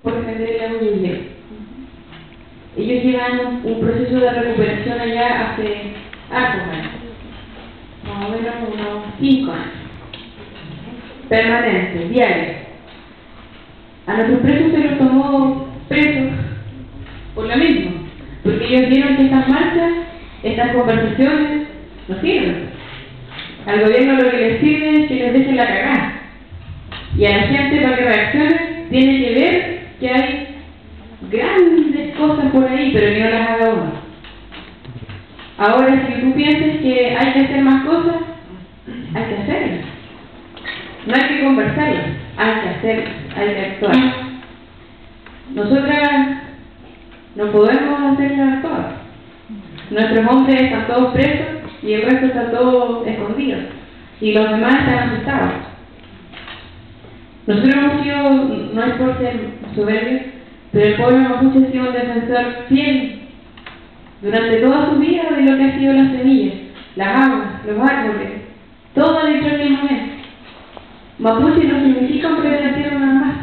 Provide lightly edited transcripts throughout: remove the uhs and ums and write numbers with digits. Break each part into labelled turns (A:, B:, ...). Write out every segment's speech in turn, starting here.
A: por defender el agua y el hielo. Ellos llevan un proceso de recuperación allá hace hartos años, más o menos unos 5 años, permanente, diario. A nuestros presos se los tomó presos por lo mismo, porque ellos vieron que estas marchas, estas conversaciones, no sirven. Al gobierno lo que les sirve es que les dejen la cagada. Y a la gente, para que reaccione, tiene que ver que hay grandes cosas por ahí, pero que no las haga uno. Ahora, si tú piensas que hay que hacer más cosas, hay que hacerlas. No hay que conversarlas, hay que hacerlas, hay que actuar. Nosotras no podemos hacerlas todas. Nuestros hombres están todos presos y el resto está todo escondido. Y los demás están asustados. Nosotros hemos sido, no es por ser soberbios, pero el pueblo mapuche ha sido un defensor fiel durante toda su vida de lo que ha sido las semillas, las aguas, los árboles, todo dentro del mismo mes. Mapuche no significa un pedazo de tierra nada más.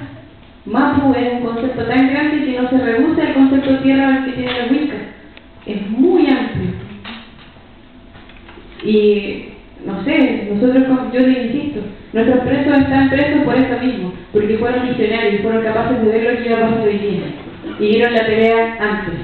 A: Mapu es un concepto tan grande que no se reduce al concepto de tierra que tiene los Wiccas. Es muy amplio. Y no sé, nosotros, yo te insisto, nuestros presos están presos por eso mismo, porque fueron misionarios y fueron capaces de ver lo que iba a pasar hoy día. Y vieron la pelea antes.